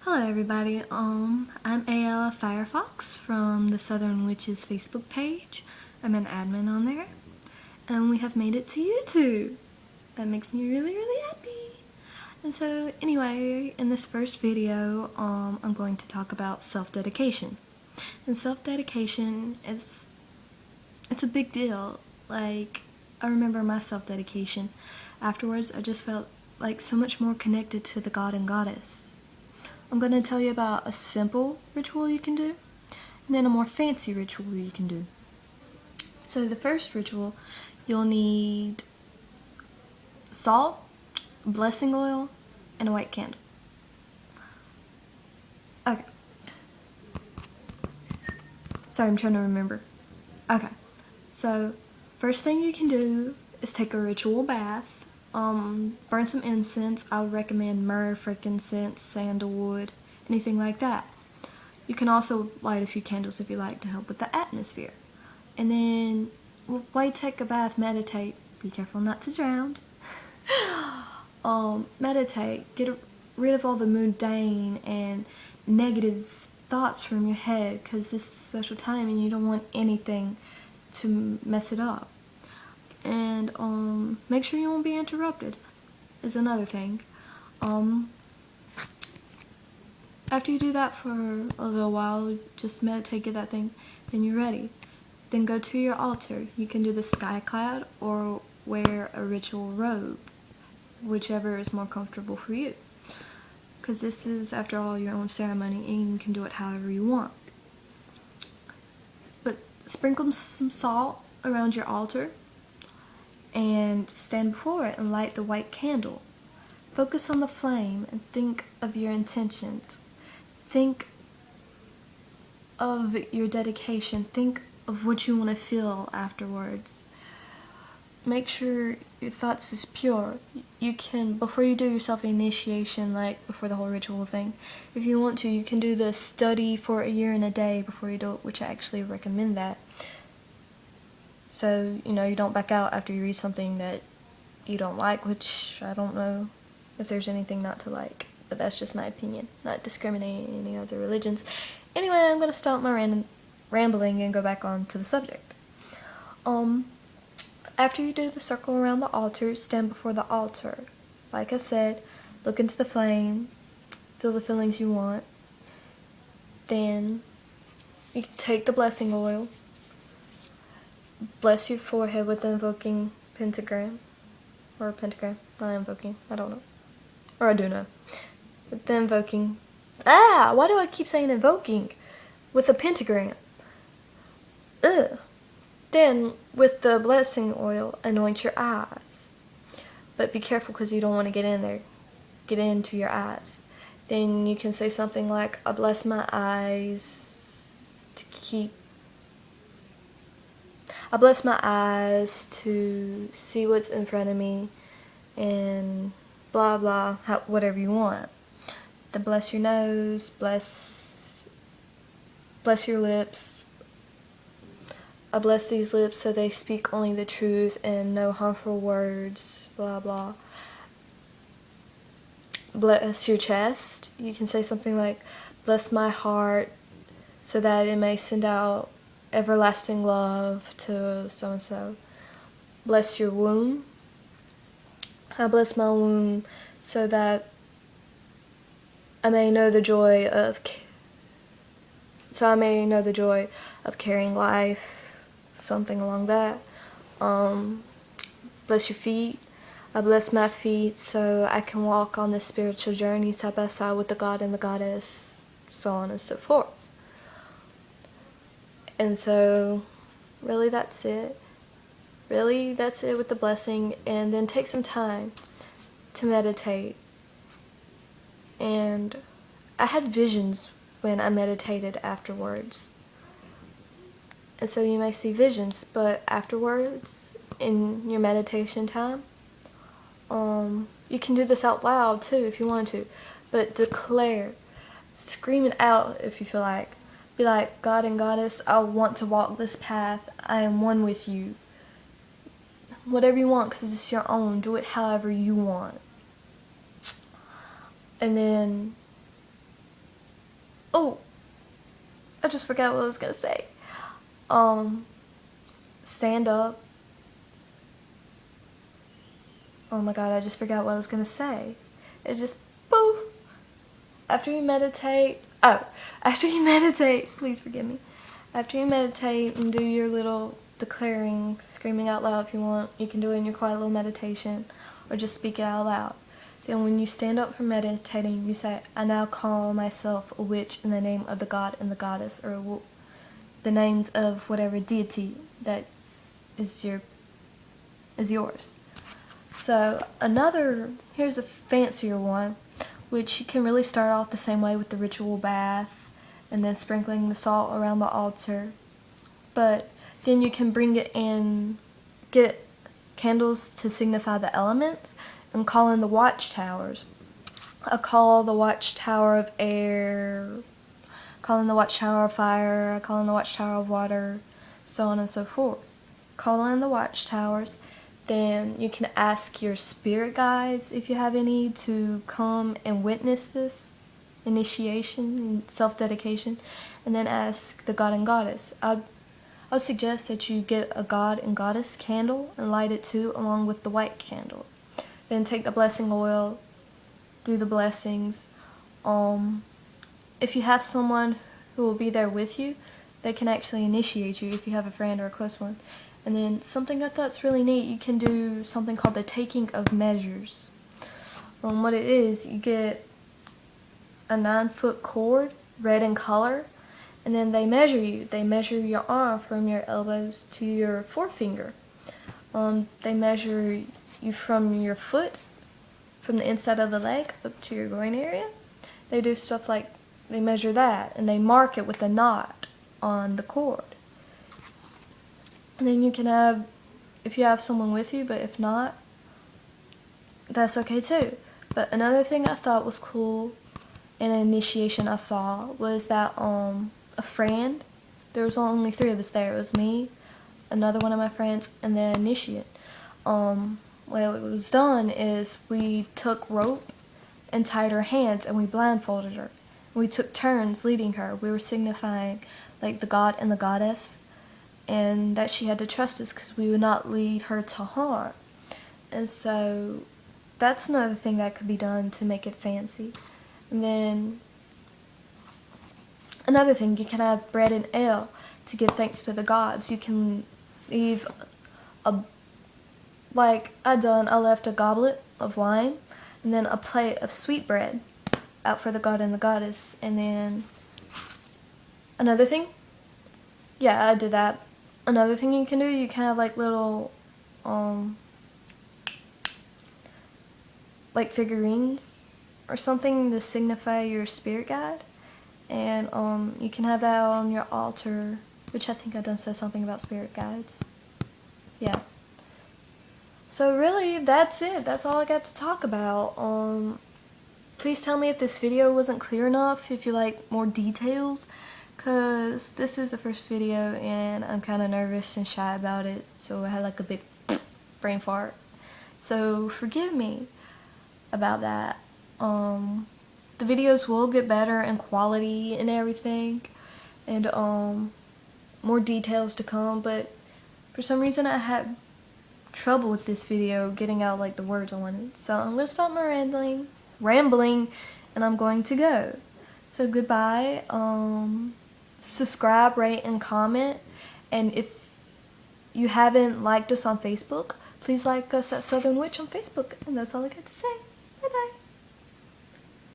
Hello everybody, I'm Ayla Firefox from the Southern Witches Facebook page. I'm an admin on there, and we have made it to YouTube. That makes me really happy. And so anyway, in this first video, I'm going to talk about self-dedication. And self-dedication it's a big deal. Like, I remember my self-dedication. Afterwards, I just felt like so much more connected to the god and goddess. I'm going to tell you about a simple ritual you can do, and then a more fancy ritual you can do. So the first ritual, you'll need salt, blessing oil, and a white candle. Okay. Sorry, I'm trying to remember. Okay. So, first thing you can do is take a ritual bath. Burn some incense. I would recommend myrrh, frankincense, sandalwood, anything like that. You can also light a few candles if you like to help with the atmosphere. And then, while you take a bath, meditate. Be careful not to drown. Meditate. Get rid of all the mundane and negative thoughts from your head, because this is a special time and you don't want anything to mess it up. And make sure you won't be interrupted is another thing. After you do that for a little while, just meditate, get that thing, then you're ready. Then go to your altar. You can do the sky cloud or wear a ritual robe, whichever is more comfortable for you. Because this is, after all, your own ceremony, and you can do it however you want. But sprinkle some salt around your altar and stand before it and light the white candle. Focus on the flame and think of your intentions. Think of your dedication. Think of what you want to feel afterwards. Make sure your thoughts is pure. You can, before you do your self-initiation, like before the whole ritual thing, if you want to, you can do the study for a year and a day before you do it, which I actually recommend that. So, you don't back out after you read something that you don't like, which I don't know if there's anything not to like, but that's just my opinion, not discriminating any other religions. Anyway, I'm going to stop my rambling and go back on to the subject. After you do the circle around the altar, stand before the altar. Like I said, look into the flame, feel the feelings you want. Then you can take the blessing oil, bless your forehead with the invoking pentagram, or a pentagram, not invoking, I don't know, or I do know, with the invoking, why do I keep saying invoking, with a pentagram, Then, with the blessing oil, anoint your eyes, but be careful because you don't want to get into your eyes. Then you can say something like, I bless my eyes to see what's in front of me, and blah blah, whatever you want. Then bless your nose, bless your lips. I bless these lips so they speak only the truth and no harmful words, blah blah. Bless your chest. You can say something like, bless my heart so that it may send out everlasting love to so-and-so. Bless your womb. I bless my womb so that I may know the joy of carrying life, something along that. Bless your feet. I bless my feet so I can walk on this spiritual journey side by side with the God and the Goddess, so on and so forth. And so, really that's it. Really, that's it with the blessing. And then take some time to meditate. And I had visions when I meditated afterwards. And so you may see visions, but afterwards, in your meditation time, you can do this out loud too if you want to, but declare, scream it out if you feel like. Be like, God and Goddess, I want to walk this path. I am one with you. Whatever you want, because it's your own. Do it however you want. And then Oh, I just forgot what I was gonna say. Stand up. Oh my god, I just forgot what I was gonna say. It just poof. After you meditate, please forgive me. After you meditate and do your little declaring, screaming out loud if you want, you can do it in your quiet little meditation or just speak it out loud. Then when you stand up from meditating, you say, I now call myself a witch in the name of the god and the goddess, or the names of whatever deity that is yours. So here's a fancier one, which you can really start off the same way with the ritual bath and then sprinkling the salt around the altar. But then you can bring it in, get candles to signify the elements, and call in the watchtowers. I call the watchtower of air, call in the watchtower of fire, I call in the watchtower of water, so on and so forth. Call in the watchtowers. Then you can ask your spirit guides, if you have any, to come and witness this initiation and self-dedication, and then ask the god and goddess. I would suggest that you get a god and goddess candle and light it too, along with the white candle. Then take the blessing oil, do the blessings. If you have someone who will be there with you, they can actually initiate you if you have a friend or a close one. And then something I thought's really neat, you can do something called the taking of measures. What it is, you get a 9-foot cord, red in color, and then they measure you. They measure your arm from your elbows to your forefinger. They measure you from your foot, from the inside of the leg up to your groin area. They do stuff like, they measure that, and they mark it with a knot on the cord. And then you can have, if you have someone with you, but if not, that's okay too. But another thing I thought was cool in an initiation I saw was that a friend, there was only 3 of us there. It was me, another one of my friends, and the initiate. What was done is we took rope and tied her hands and we blindfolded her. We took turns leading her. We were signifying like the god and the goddess, and that she had to trust us because we would not lead her to harm. And so that's another thing that could be done to make it fancy. And then another thing, you can have bread and ale to give thanks to the gods. You can leave I left a goblet of wine and then a plate of sweet bread out for the god and the goddess. And then another thing, yeah, I did that. Another thing you can do, you can have like little like figurines or something to signify your spirit guide, and you can have that on your altar, which I think I done said something about spirit guides. Yeah. So really, that's it. That's all I got to talk about. Please tell me if this video wasn't clear enough, if you like more details, because this is the first video and I'm kind of nervous and shy about it, so I had like a big brain fart. So forgive me about that. The videos will get better in quality and everything, and more details to come, but for some reason I had trouble with this video getting out like the words I wanted. So I'm gonna stop my rambling, and I'm going to go. So goodbye. Subscribe, rate, and comment. And if you haven't liked us on Facebook, please like us at Southern Witch on Facebook. And that's all I got to say.